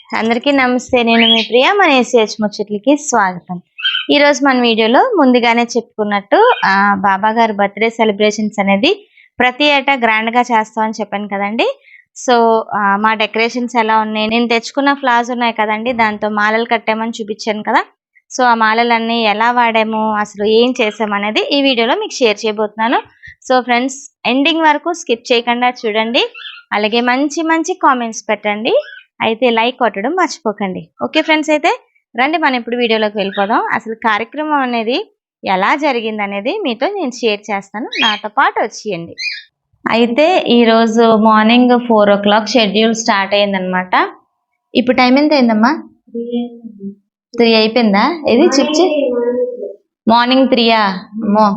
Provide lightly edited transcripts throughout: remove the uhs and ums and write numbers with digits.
అందరికీ నమస్తే. నేను మీ ప్రియ. మన ACH ముచ్చట్లకి స్వాగతం. ఈ రోజు మన వీడియోలో ముందుగానే చెప్పుకున్నట్టు బాబా గారి బర్త్డే సెలబ్రేషన్స్ అనేది ప్రతి ఏటా గ్రాండ్ గా చేస్తామని చెప్పాను కదండి. సో మా డెకరేషన్స్ ఎలా ఉన్నాయి, నేను తెచ్చుకున్న ఫ్లవర్స్ ఉన్నాయి కదండి, దాంతో మాలలు కట్టామని చూపించాను కదా. సో ఆ మాలలన్నీ ఎలా వాడాము, అసలు ఏం చేసామనేది ఈ వీడియోలో మీకు షేర్ చేయబోతున్నాను. సో ఫ్రెండ్స్, ఎండింగ్ వరకు స్కిప్ చేయకుండా చూడండి. అలాగే మంచి మంచి కామెంట్స్ పెట్టండి. అయితే లైక్ కొట్టడం మర్చిపోకండి. ఓకే ఫ్రెండ్స్, అయితే రండి మనం ఇప్పుడు వీడియోలోకి వెళ్ళిపోదాం. అసలు కార్యక్రమం అనేది ఎలా జరిగింది అనేది మీతో నేను షేర్ చేస్తాను, నాతో పాటు వచ్చేయండి. అయితే ఈరోజు మార్నింగ్ 4 o'clock షెడ్యూల్ స్టార్ట్ అయిందనమాట. ఇప్పుడు టైం ఎంత అయిందమ్మా? 3 అయిపోయిందా? ఇది చిప్చి మార్నింగ్ 3యా? అమ్మో,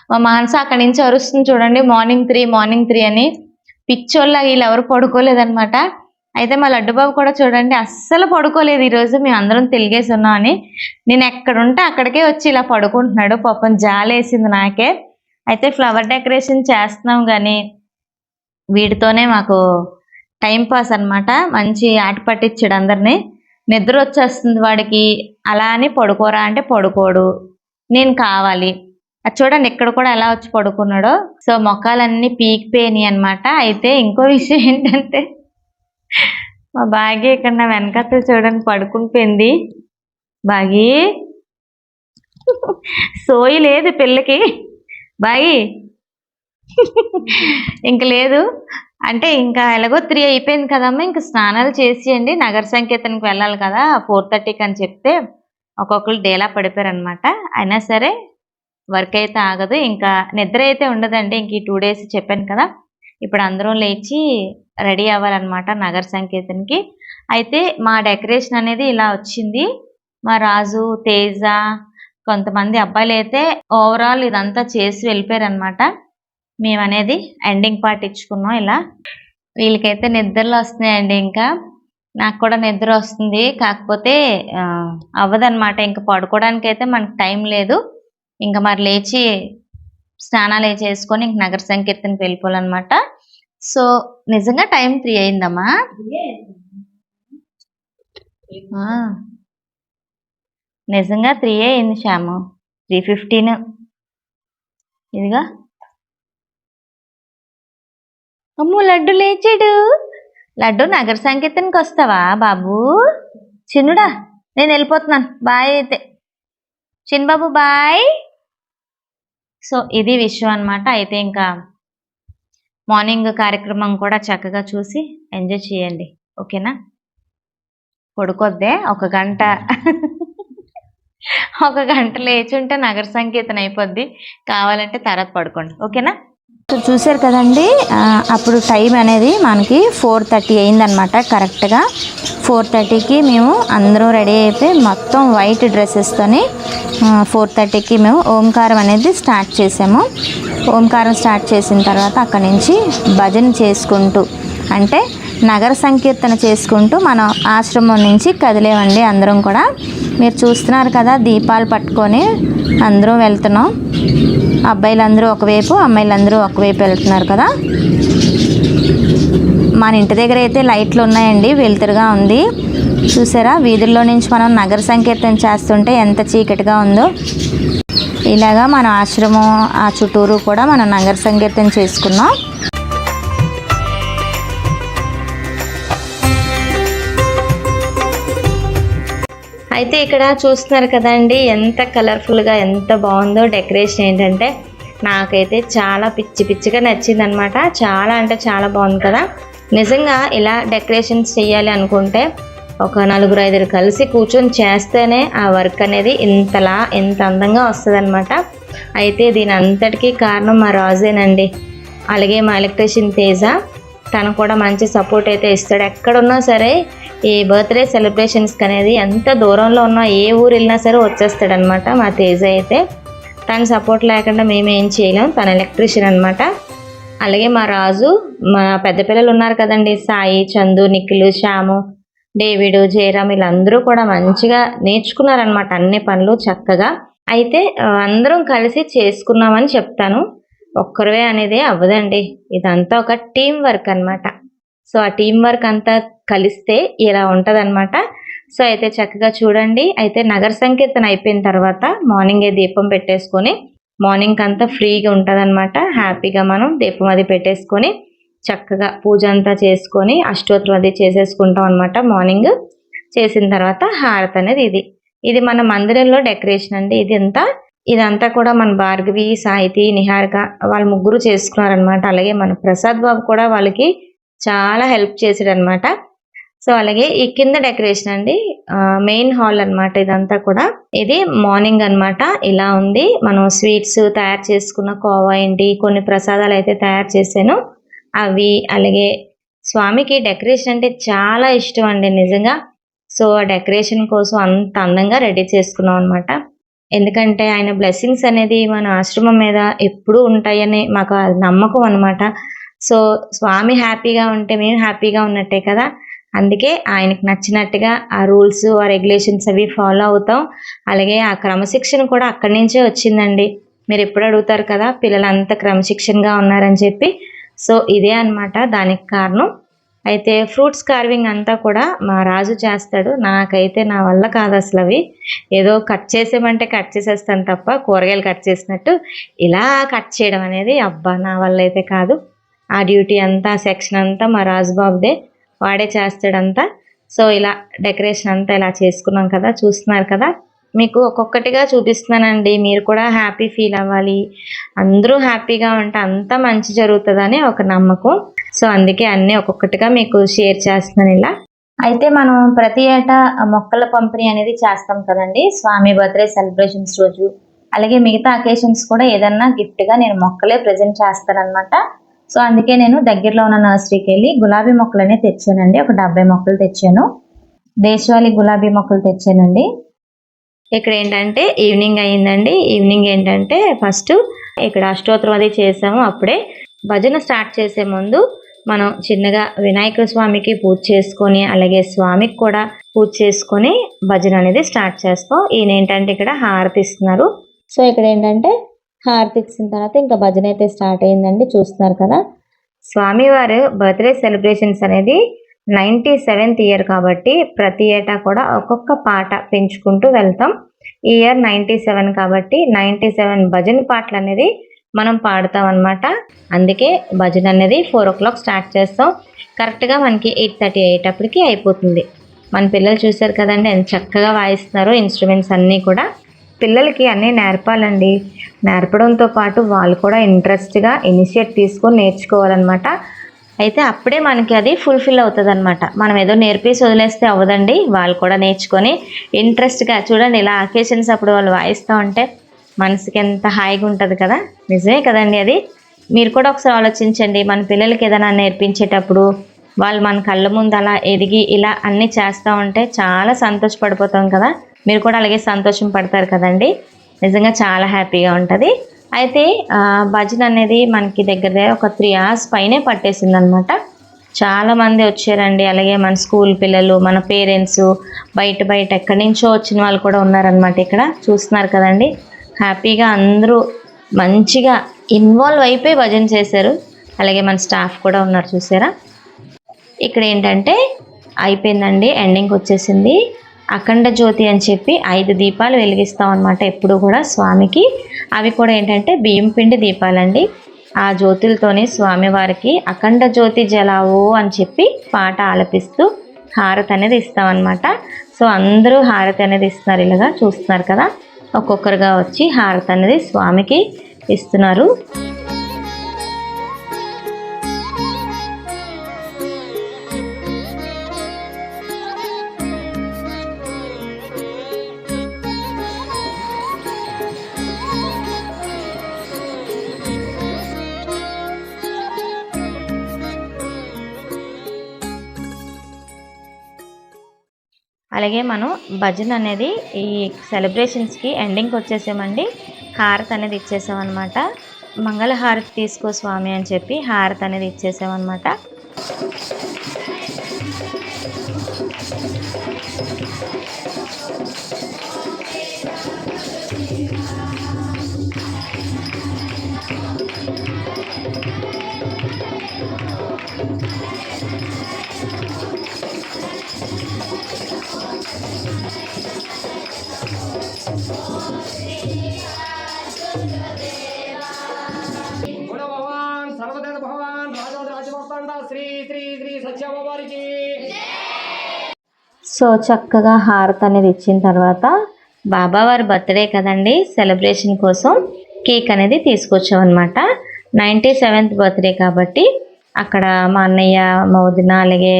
మా మానస అక్కడి నుంచి అరుస్తుంది చూడండి, మార్నింగ్ 3 అని. పిచ్చోళ్ళ వీళ్ళు ఎవరు పడుకోలేదనమాట. అయితే మా లడ్డుబాబు కూడా చూడండి అస్సలు పడుకోలేదు. ఈరోజు మేము అందరం తెలిగేసి ఉన్నాం అని నేను ఎక్కడుంటే అక్కడికే వచ్చి ఇలా పడుకుంటున్నాడు. పాపం జాలేసింది నాకే. అయితే ఫ్లవర్ డెకరేషన్ చేస్తున్నాం కానీ వీటితోనే మాకు టైం పాస్ అనమాట. మంచి ఆట పట్టించాడు అందరినీ. నిద్ర వచ్చేస్తుంది వాడికి. అలా అని పడుకోరా అంటే పడుకోడు, నేను కావాలి. అది చూడండి ఇక్కడ కూడా ఎలా వచ్చి పడుకున్నాడో. సో మొక్కలన్నీ పీకిపోయినాయి అనమాట. అయితే ఇంకో విషయం ఏంటంటే మా బాగి ఇక్కడ నా వెనకత్తలు చూడండి పడుకునిపోయింది. బాగి సోయి లేదు పిల్లకి. బాగి ఇంక లేదు అంటే ఇంకా ఎలాగో 3 అయిపోయింది కదమ్మా, ఇంకా స్నానాలు చేసేయండి, నగర సంకీర్తనకి వెళ్ళాలి కదా 4:30కి అని చెప్తే ఒక్కొక్కరు డేలా పడిపోయారు అనమాట. అయినా సరే వర్క్ అయితే ఆగదు, ఇంకా నిద్ర అయితే ఉండదండి. ఇంక ఈ 2 days చెప్పాను కదా. ఇప్పుడు అందరం లేచి రెడీ అవ్వాలన్నమాట నగర సంకీర్తనకి. అయితే మా డెకరేషన్ అనేది ఇలా వచ్చింది. మా రాజు, తేజ, కొంతమంది అబ్బాయిలు అయితే ఓవరాల్ ఇదంతా చేసి వెళ్ళిపోయారు అనమాట. మేము అనేది ఎండింగ్ పార్ట్ ఇచ్చుకున్నాం ఇలా. వీళ్ళకైతే నిద్రలు వస్తున్నాయండి. ఇంకా నాకు కూడా నిద్ర వస్తుంది, కాకపోతే అవ్వదన్నమాట. ఇంకా పడుకోవడానికి అయితే మనకు టైం లేదు. ఇంకా మరి లేచి స్నానాలు చేసుకొని ఇంక నగర సంకీర్తనకి వెళ్ళిపోవాలన్నమాట. సో నిజంగా టైం 3 అయిందమ్మా. నిజంగా 3 అయింది శ్యాము. 3:15 ఇదిగా. అమ్మో లడ్డు లేచాడు. లడ్డు నగర సంకీర్తనకి వస్తావా బాబు? చిన్నుడా నేను వెళ్ళిపోతున్నాను, బాయ్. అయితే చిన్నబాబు బాయ్. సో ఇది విషయం అనమాట. అయితే ఇంకా మార్నింగ్ కార్యక్రమం కూడా చక్కగా చూసి ఎంజాయ్ చేయండి, ఓకేనా? పడుకోద్దే ఒక గంట. ఒక గంట లేచి ఉంటే నగర సంకీర్తన అయిపోద్ది. కావాలంటే తర్వాత పడుకోండి, ఓకేనా? చూసారు కదండి, అప్పుడు టైం అనేది మనకి 4:30 అయిందనమాట. కరెక్ట్గా 4:30కి మేము అందరం రెడీ అయిపోయి మొత్తం వైట్ డ్రెస్సెస్తోని 4:30కి మేము ఓంకారం అనేది స్టార్ట్ చేసాము. ఓంకారం స్టార్ట్ చేసిన తర్వాత అక్కడి నుంచి భజన చేసుకుంటూ అంటే నగర సంకీర్తన చేసుకుంటూ మనం ఆశ్రమం నుంచి కదిలేవండి అందరం కూడా. మీరు చూస్తున్నారు కదా, దీపాలు పట్టుకొని అందరం వెళ్తున్నాం. అబ్బాయిలందరూ ఒకవైపు, అమ్మాయిలందరూ ఒకవైపు వెళ్తున్నారు కదా. మన ఇంటి దగ్గర అయితే లైట్లు ఉన్నాయండి, వెలుతురుగా ఉంది. చూసారా, వీధుల్లో నుంచి మనం నగర సంకీర్తన చేస్తుంటే ఎంత చీకటిగా ఉందో. ఇలాగా మన ఆశ్రమం ఆ చుట్టూరు కూడా మనం నగర సంకీర్తన చేసుకున్నాం. అయితే ఇక్కడ చూస్తున్నారు కదండి ఎంత కలర్ఫుల్గా ఎంత బాగుందో డెకరేషన్. ఏంటంటే నాకైతే చాలా పిచ్చిగా నచ్చింది అనమాట. చాలా అంటే చాలా బాగుంది కదా. నిజంగా ఇలా డెకరేషన్స్ చేయాలి అనుకుంటే ఒక 4-5 కలిసి కూర్చొని చేస్తేనే ఆ వర్క్ అనేది ఎంత అందంగా వస్తుంది అనమాట. అయితే దీని అంతటికీ కారణం మా రాజేనండి. అలాగే మా ఎలక్ట్రీషియన్ తేజ, తను కూడా మంచి సపోర్ట్ అయితే ఇస్తాడు. ఎక్కడున్నా సరే ఈ బర్త్డే సెలబ్రేషన్స్కి అనేది ఎంత దూరంలో ఉన్నా, ఏ ఊరు వెళ్ళినా సరే వచ్చేస్తాడనమాట మా తేజ అయితే. తన సపోర్ట్ లేకుండా మేమేం చేయలేం. తన ఎలక్ట్రీషియన్ అనమాట. అలాగే మా రాజు, మా పెద్ద పిల్లలు ఉన్నారు కదండి, సాయి, చందు, నిఖిలు, శ్యాము, డేవిడు, జయరామ్, వీళ్ళందరూ కూడా మంచిగా నేర్చుకున్నారనమాట అన్ని పనులు చక్కగా. అయితే అందరం కలిసి చేసుకున్నామని చెప్తాను. ఒక్కరివే అనేది అవ్వదండి, ఇదంతా ఒక టీం వర్క్ అనమాట. సో ఆ టీం వర్క్ అంతా కలిస్తే ఇలా ఉంటదన్నమాట. సో అయితే చక్కగా చూడండి. అయితే నగర సంకీర్తన అయిపోయిన తర్వాత మార్నింగే దీపం పెట్టేసుకొని మార్నింగ్ అంతా ఫ్రీగా ఉంటదన్నమాట. హ్యాపీగా మనం దీపం అది పెట్టేసుకొని చక్కగా పూజ అంతా చేసుకొని అష్టోత్తరం అది చేసేసుకుంటాం అనమాట. మార్నింగ్ చేసిన తర్వాత హారతి అనేది ఇది మన మందిరంలో డెకరేషన్ అండి. ఇదంతా కూడా మన భార్గవి, సాహితి, నిహారిక వాళ్ళ ముగ్గురు చేసుకున్నారనమాట. అలాగే మన ప్రసాద్ బాబు కూడా వాళ్ళకి చాలా హెల్ప్ చేసాడనమాట. సో అలాగే ఈ కింద డెకరేషన్ అండి, మెయిన్ హాల్ అన్నమాట. ఇదంతా కూడా ఇది మార్నింగ్ అన్నమాట. ఇలా ఉంది. మనం స్వీట్స్ తయారు చేసుకున్న కోవా ఏంటి, కొన్ని ప్రసాదాలు అయితే తయారు చేశాను అవి. అలాగే స్వామికి డెకరేషన్ అంటే చాలా ఇష్టం అండి నిజంగా. సో ఆ డెకరేషన్ కోసం అంత అందంగా రెడీ చేసుకున్నాం అనమాట. ఎందుకంటే ఆయన బ్లెస్సింగ్స్ అనేది మన ఆశ్రమం మీద ఎప్పుడూ ఉంటాయని మాకు అది నమ్మకం అనమాట. సో స్వామి హ్యాపీగా ఉంటే మేము హ్యాపీగా ఉన్నట్టే కదా. అందుకే ఆయనకి నచ్చినట్టుగా ఆ రూల్స్, ఆ రెగ్యులేషన్స్ అవి ఫాలో అవుతాం. అలాగే ఆ క్రమశిక్షణ కూడా అక్కడి నుంచే వచ్చిందండి. మీరు ఎప్పుడు అడుగుతారు కదా పిల్లలంతా క్రమశిక్షణగా ఉన్నారని చెప్పి. సో ఇదే అన్నమాట దానికి కారణం. అయితే ఫ్రూట్స్ కార్వింగ్ అంతా కూడా మా రాజు చేస్తాడు. నాకైతే నా వల్ల కాదు అసలు. అవి ఏదో కట్ చేసేమంటే కట్ చేసేస్తాను తప్ప, కూరగాయలు కట్ చేసినట్టు ఇలా కట్ చేయడం అనేది అబ్బా నా వల్ల అయితే కాదు. ఆ డ్యూటీ అంతా, సెక్షన్ అంతా మా రాజుబాబుదే, వాడే చేస్తాడంతా. సో ఇలా డెకరేషన్ అంతా ఇలా చేసుకున్నాం కదా, చూస్తున్నారు కదా. మీకు ఒక్కొక్కటిగా చూపిస్తున్నానండి. మీరు కూడా హ్యాపీ ఫీల్ అవ్వాలి. అందరూ హ్యాపీగా ఉంటే అంతా మంచి జరుగుతుందని ఒక నమ్మకం. సో అందుకే అన్నీ ఒక్కొక్కటిగా మీకు షేర్ చేస్తున్నాను ఇలా. అయితే మనం ప్రతి ఏటా మొక్కల పంపిణీ అనేది చేస్తాం కదండి స్వామి బర్త్డే సెలబ్రేషన్స్ రోజు. అలాగే మిగతా అకేషన్స్ కూడా ఏదన్నా గిఫ్ట్గా నేను మొక్కలే ప్రజెంట్ చేస్తానన్నమాట. సో అందుకే నేను దగ్గరలో ఉన్న నర్సరీకి వెళ్ళి గులాబీ మొక్కలనే తెచ్చానండి. ఒక 70 మొక్కలు తెచ్చాను. దేశవాళీ గులాబీ మొక్కలు తెచ్చానండి. ఇక్కడ ఏంటంటే ఈవినింగ్ అయ్యిందండి. ఈవినింగ్ ఏంటంటే ఫస్ట్ ఇక్కడ అష్టోత్తరం అది చేసాము. అప్పుడే భజన స్టార్ట్ చేసే ముందు మనం చిన్నగా వినాయక స్వామికి పూజ చేసుకొని, అలాగే స్వామికి కూడా పూజ చేసుకొని భజన అనేది స్టార్ట్ చేస్తాం. ఈయన ఏంటంటే ఇక్కడ హారతి ఇస్తున్నారు. సో ఇక్కడ ఏంటంటే హారతి ఇచ్చిన తర్వాత ఇంకా భజన అయితే స్టార్ట్ అయిందండి. చూస్తున్నారు కదా. స్వామివారు బర్త్డే సెలబ్రేషన్స్ అనేది 97th ఇయర్ కాబట్టి ప్రతి ఏటా కూడా ఒక్కొక్క పాట పెంచుకుంటూ వెళ్తాం. ఈ ఇయర్ 97 కాబట్టి 97 భజన పాటలు అనేది మనం పాడుతాం అనమాట. అందుకే భజన అనేది 4 o'clock స్టార్ట్ చేస్తాం. కరెక్ట్గా మనకి 8:30 అయ్యేటప్పటికి అయిపోతుంది. మన పిల్లలు చూశారు కదండి ఎంత చక్కగా వాయిస్తున్నారో ఇన్స్ట్రుమెంట్స్ అన్నీ కూడా. పిల్లలకి అన్నీ నేర్పాలండి. నేర్పడంతో పాటు వాళ్ళు కూడా ఇంట్రెస్ట్గా ఇనిషియేట్ తీసుకొని నేర్చుకోవాలన్నమాట. అయితే అప్పుడే మనకి అది ఫుల్ఫిల్ అవుతుంది అనమాట. మనం ఏదో నేర్పేసి వదిలేస్తే అవ్వదండి. వాళ్ళు కూడా నేర్చుకొని ఇంట్రెస్ట్గా చూడండి ఇలా అకేషన్స్ అప్పుడు వాళ్ళు వాయిస్తూ ఉంటే మనసుకి ఎంత హాయిగా ఉంటుంది కదా. నిజమే కదండి అది. మీరు కూడా ఒకసారి ఆలోచించండి. మన పిల్లలకి ఏదైనా నేర్పించేటప్పుడు వాళ్ళు మన కళ్ళ ముందు అలా ఎదిగి ఇలా అన్నీ చేస్తూ ఉంటే చాలా సంతోషపడిపోతాం కదా. మీరు కూడా అలాగే సంతోషం పడతారు కదండి. నిజంగా చాలా హ్యాపీగా ఉంటుంది. అయితే భజన అనేది మనకి దగ్గర ఒక 3 hours పైనే పట్టేసింది అనమాట. చాలామంది వచ్చారండి. అలాగే మన స్కూల్ పిల్లలు, మన పేరెంట్స్, బయట ఎక్కడి నుంచో వచ్చిన వాళ్ళు కూడా ఉన్నారనమాట. ఇక్కడ చూస్తున్నారు కదండి. హ్యాపీగా అందరూ మంచిగా ఇన్వాల్వ్ అయిపోయి భజన చేశారు. అలాగే మన స్టాఫ్ కూడా ఉన్నారు చూసారా. ఇక్కడ ఏంటంటే అయిపోయిందండి, ఎండింగ్కి వచ్చేసింది. అఖండ జ్యోతి అని చెప్పి 5 దీపాలు వెలిగిస్తాం అనమాట ఎప్పుడు కూడా స్వామికి. అవి కూడా ఏంటంటే బియ్యం పిండి దీపాలండి. ఆ జ్యోతులతోనే స్వామివారికి అఖండ జ్యోతి జలావో అని చెప్పి పాట ఆలపిస్తూ హారతి అనేది ఇస్తామన్నమాట. సో అందరూ హారతి అనేది ఇస్తున్నారు. ఇలాగా చూస్తున్నారు కదా. ఒక్కొక్కరుగా వచ్చి హారతి అనేది స్వామికి ఇస్తున్నారు. అలాగే మనం భజన అనేది ఈ సెలబ్రేషన్స్కి ఎండింగ్కి వచ్చేసామండి. హారతి అనేది ఇచ్చేసామన్నమాట. మంగళ హారతి తీసుకో స్వామి అని చెప్పి హారతి అనేది ఇచ్చేసామన్నమాట. భగవాన్ సర్వదేవ భగవాన్ రాజవర్తండ శ్రీ శ్రీ శ్రీ సత్యవారికి. సో చక్కగా హారతి అనేది ఇచ్చిన తర్వాత బాబావారి బర్త్డే కదండి, సెలబ్రేషన్ కోసం కేక్ అనేది తీసుకొచ్చాం అనమాట. 97th బర్త్డే కాబట్టి అక్కడ మా అన్నయ్య, మా వదిన, అలాగే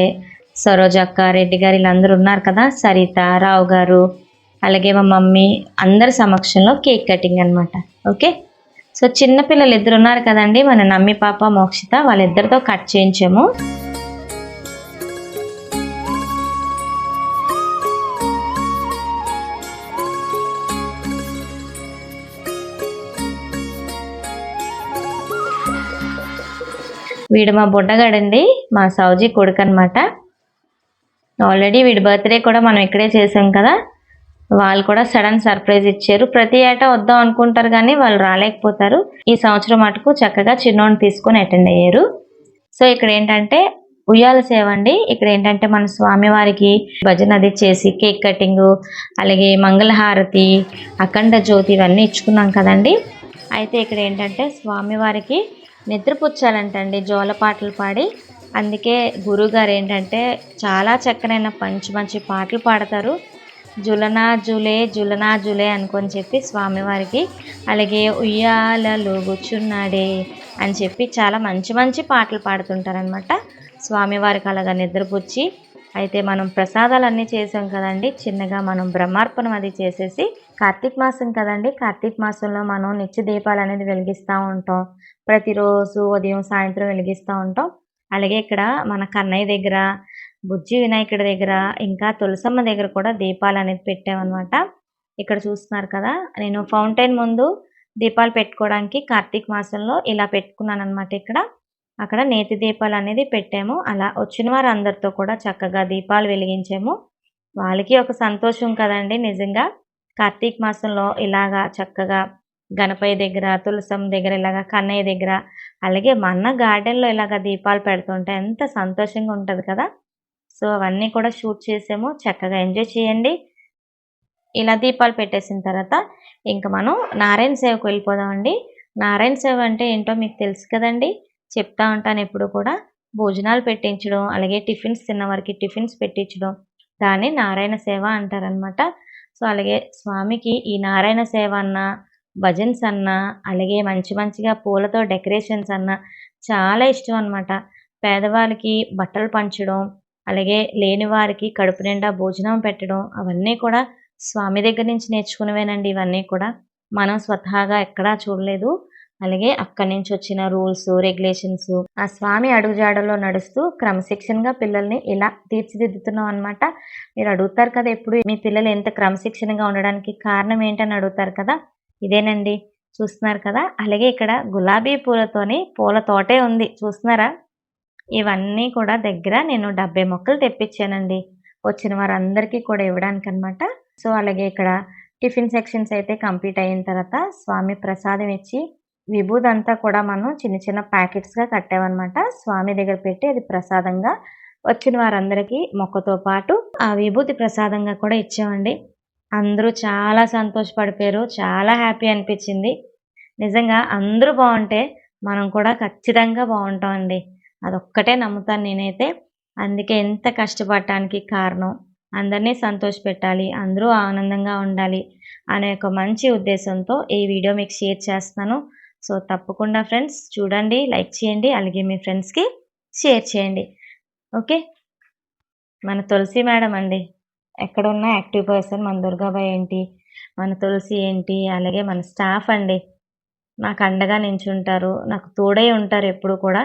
సరోజక్క, రెడ్డి గారు వీళ్ళందరూ ఉన్నారు కదా, సరిత, రావు గారు, అలాగే మా మమ్మీ అందరి సమక్షంలో కేక్ కటింగ్ అనమాట. ఓకే, సో చిన్నపిల్లలు ఇద్దరు ఉన్నారు కదండి, మన నమ్మి పాప, మోక్షిత, వాళ్ళిద్దరితో కట్ చేయించాము. వీడు మా బుడ్డగాడండి, మా సౌజీ కొడుకు అనమాట. ఆల్రెడీ వీడి బర్త్డే కూడా మనం ఇక్కడే చేసాం కదా, వాళ్ళు కూడా సడన్ సర్ప్రైజ్ ఇచ్చారు. ప్రతి ఏటా వద్దాం అనుకుంటారు కానీ వాళ్ళు రాలేకపోతారు. ఈ సంవత్సరం మటుకు చక్కగా చిన్నోని తీసుకొని అటెండ్ అయ్యారు. సో ఇక్కడ ఏంటంటే ఉయ్యాల సేవ అండి. ఇక్కడ ఏంటంటే మన స్వామివారికి భజన అది చేసి కేక్ కటింగ్, అలాగే మంగళహారతి, అఖండ జ్యోతి ఇవన్నీ ఇచ్చుకున్నాం కదండి. అయితే ఇక్కడ ఏంటంటే స్వామివారికి నిద్రపుచ్చాలంటండి జోల పాటలు పాడి. అందుకే గురువుగారు ఏంటంటే చాలా చక్కనైన మంచి పాటలు పాడతారు. జులనా జులే జులనా జులే అనుకొని చెప్పి స్వామివారికి, అలాగే ఉయ్యాలలో కూర్చున్నాడే అని చెప్పి చాలా మంచి పాటలు పాడుతుంటారనమాట. స్వామివారికి అలాగా నిద్రపుచ్చి, అయితే మనం ప్రసాదాలన్నీ చేసాం కదండి, చిన్నగా మనం బ్రహ్మార్పణం అది చేసేసి, కార్తీక మాసం కదండి, కార్తీక మాసంలో మనం నిత్య దీపాలు అనేది వెలిగిస్తూ ఉంటాం. ప్రతిరోజు ఉదయం సాయంత్రం వెలిగిస్తూ ఉంటాం. అలాగే ఇక్కడ మన కన్నయ్య దగ్గర, బుజ్జి వినాయకుడి దగ్గర, ఇంకా తులసమ్మ దగ్గర కూడా దీపాలు అనేది పెట్టామన్నమాట. ఇక్కడ చూస్తున్నారు కదా, నేను ఫౌంటైన్ ముందు దీపాలు పెట్టుకోవడానికి కార్తీక మాసంలో ఇలా పెట్టుకున్నాను అనమాట. అక్కడ నేతి దీపాలు అనేది పెట్టాము. అలా వచ్చిన వారు అందరితో కూడా చక్కగా దీపాలు వెలిగించాము. వాళ్ళకి ఒక సంతోషం కదండి నిజంగా. కార్తీక మాసంలో ఇలాగా చక్కగా గణపయ్య దగ్గర, తులసమ్మ దగ్గర, ఇలాగా కన్నయ్య దగ్గర, అలాగే మన గార్డెన్లో ఇలాగ దీపాలు పెడుతుంటే ఎంత సంతోషంగా ఉంటుంది కదా. సో అవన్నీ కూడా షూట్ చేసాము. చక్కగా ఎంజాయ్ చేయండి. ఇలా దీపాలు పెట్టేసిన తర్వాత ఇంకా మనం నారాయణ సేవకు వెళ్ళిపోదామండి. నారాయణ సేవ అంటే ఏంటో మీకు తెలుసు కదండి, చెప్తా ఉంటాను ఎప్పుడు కూడా. భోజనాలు పెట్టించడం, అలాగే టిఫిన్స్ తిన్న వారికి టిఫిన్స్ పెట్టించడం, దాన్ని నారాయణ సేవ అంటారనమాట. సో అలాగే స్వామికి ఈ నారాయణ సేవ అన్న, భజన్స్ అన్న, అలాగే మంచిగా పూలతో డెకరేషన్స్ అన్న చాలా ఇష్టం అనమాట. పేదవాళ్ళకి బట్టలు పంచడం, అలాగే లేని వారికి కడుపు నిండా భోజనం పెట్టడం, అవన్నీ కూడా స్వామి దగ్గర నుంచి నేర్చుకునేవేనండి. ఇవన్నీ కూడా మనం స్వతహాగా ఎక్కడా చూడలేదు. అలాగే అక్కడి నుంచి వచ్చిన రూల్స్, రెగ్యులేషన్స్, ఆ స్వామి అడుగుజాడల్లో నడుస్తూ క్రమశిక్షణగా పిల్లల్ని ఇలా తీర్చిదిద్దుతున్నాం అనమాట. మీరు అడుగుతారు కదా, ఎప్పుడు మీ పిల్లలు ఎంత క్రమశిక్షణగా ఉండడానికి కారణం ఏంటని అడుగుతారు కదా, ఇదేనండి. చూస్తున్నారు కదా, అలాగే ఇక్కడ గులాబీ పూలతోని పూల తోటే ఉంది, చూస్తున్నారా. ఇవన్నీ కూడా దగ్గర నేను 70 మొక్కలు తెప్పించానండి, వచ్చిన వారందరికీ కూడా ఇవ్వడానికి అనమాట. సో అలాగే ఇక్కడ టిఫిన్ సెక్షన్స్ అయితే కంప్లీట్ అయిన తర్వాత స్వామి ప్రసాదం ఇచ్చి, విభూది అంతా కూడా మనం చిన్న ప్యాకెట్స్గా కట్టామన్నమాట. స్వామి దగ్గర పెట్టి అది ప్రసాదంగా వచ్చిన వారందరికీ మొక్కతో పాటు ఆ విభూతి ప్రసాదంగా కూడా ఇచ్చామండి. అందరూ చాలా సంతోషపడిపోయారు, చాలా హ్యాపీ అనిపించింది. నిజంగా అందరూ బాగుంటే మనం కూడా ఖచ్చితంగా బాగుంటామండి, అదొక్కటే నమ్ముతాను నేనైతే. అందుకే ఎంత కష్టపడటానికి కారణం, అందరినీ సంతోషపెట్టాలి, అందరూ ఆనందంగా ఉండాలి అనే ఒక మంచి ఉద్దేశంతో ఈ వీడియో మీకు షేర్ చేస్తున్నాను. సో తప్పకుండా ఫ్రెండ్స్ చూడండి, లైక్ చేయండి, అలాగే మీ ఫ్రెండ్స్కి షేర్ చేయండి. ఓకే, మన తులసి మేడం అండి, ఎక్కడున్న యాక్టివ్ పర్సన్. మన దుర్గాబాయ్ ఏంటి, మన తులసి ఏంటి, అలాగే మన స్టాఫ్ అండి, నాకు అండగా నించుంటారు, నాకు తోడై ఉంటారు ఎప్పుడు కూడా.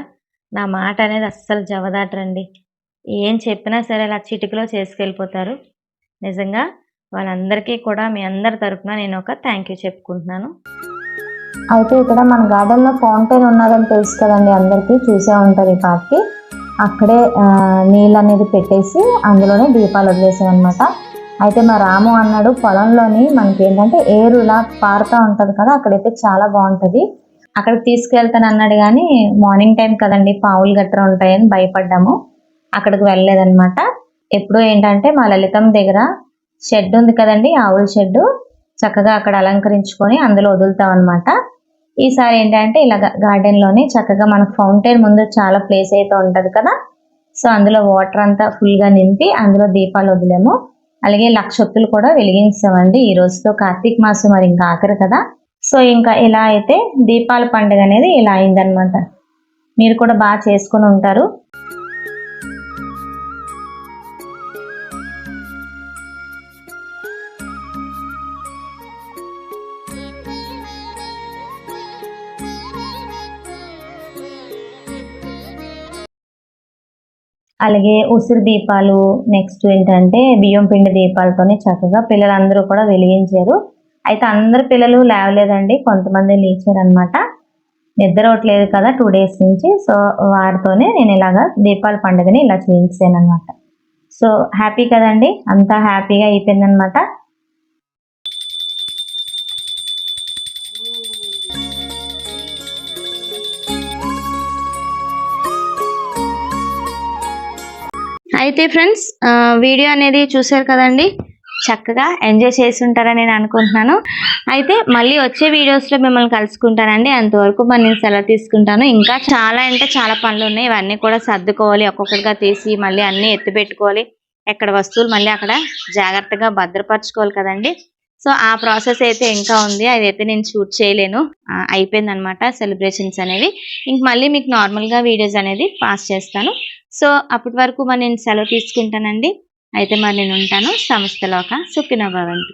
నా మాట అనేది అస్సలు జవదాటరండి, ఏం చెప్పినా సరే అలా చిటికలో చేసుకెళ్ళిపోతారు. నిజంగా వాళ్ళందరికీ కూడా మీ అందరి తరపున నేను ఒక థ్యాంక్ యూ చెప్పుకుంటున్నాను. అయితే ఇక్కడ మన గార్డెన్లో ఫౌంటైన్ ఉన్నదని తెలుసు కదండి, అందరికీ చూసే ఉంటారు ఈ పార్క్కి. అక్కడే నీళ్ళు అనేది పెట్టేసి అందులోనే దీపాలు వదిలేసాం అనమాట. అయితే మా రాము అన్నాడు, పొలంలోని మనకి ఏంటంటే ఏరు ఇలా పారుతూ ఉంటుంది కదా, అక్కడైతే చాలా బాగుంటుంది, అక్కడికి తీసుకెళ్తాను అన్నాడు. కానీ మార్నింగ్ టైం కదండి, పావులు గట్రా ఉంటాయని భయపడ్డాము, అక్కడికి వెళ్ళలేదన్నమాట. ఎప్పుడు ఏంటంటే మా లలితమ్మ దగ్గర షెడ్ ఉంది కదండి, ఆవుల షెడ్, చక్కగా అక్కడ అలంకరించుకొని అందులో వదులుతాం అనమాట. ఈసారి ఏంటంటే ఇలా గార్డెన్ లోనే చక్కగా మనకు ఫౌంటైన్ ముందు చాలా ప్లేస్ అయితే ఉంటది కదా, సో అందులో వాటర్ అంతా ఫుల్ గా నింపి అందులో దీపాలు వదిలేము. అలాగే లక్షొత్తులు కూడా వెలిగించామండి. ఈ రోజుతో కార్తీక మాసం మరి ఇంకా ఆఖరి కదా, సో ఇంకా ఇలా అయితే దీపాల పండుగ అనేది ఇలా అయిందనమాట. మీరు కూడా బాగా చేసుకుని ఉంటారు. అలాగే ఉసిరి దీపాలు, నెక్స్ట్ ఏంటంటే బియ్యం పిండి దీపాలతోనే చక్కగా పిల్లలందరూ కూడా వెలిగించారు. అయితే అందరు పిల్లలు లేవలేదండి, కొంతమంది లేచారు అనమాట. నిద్ర అవట్లేదు కదా 2 days నుంచి, సో వారితోనే నేను ఇలాగా దీపాల పండుగని ఇలా చేయించాను అనమాట. సో హ్యాపీ కదండి, అంతా హ్యాపీగా అయిపోయిందనమాట. అయితే ఫ్రెండ్స్, వీడియో అనేది చూసారు కదండి, చక్కగా ఎంజాయ్ చేసి ఉంటారని నేను అనుకుంటున్నాను. అయితే మళ్ళీ వచ్చే వీడియోస్లో మిమ్మల్ని కలుసుకుంటానండి. అంతవరకు మరి నేను సెలవు తీసుకుంటాను. ఇంకా చాలా అంటే చాలా పనులు ఉన్నాయి, ఇవన్నీ కూడా సర్దుకోవాలి, ఒక్కొక్కటిగా తీసి మళ్ళీ అన్నీ ఎత్తి పెట్టుకోవాలి, ఎక్కడ వస్తువులు మళ్ళీ అక్కడ జాగ్రత్తగా భద్రపరచుకోవాలి కదండి. సో ఆ ప్రాసెస్ అయితే ఇంకా ఉంది, అదైతే నేను షూట్ చేయలేను. అయిపోయింది అనమాట సెలబ్రేషన్స్ అనేవి. ఇంక మళ్ళీ మీకు నార్మల్గా వీడియోస్ అనేది పాస్ చేస్తాను. సో అప్పటి వరకు మరి నేను సెలవు తీసుకుంటానండి. అయితే మరి నేను ఉంటాను. సమస్తలోక సుఖినో భవంతు.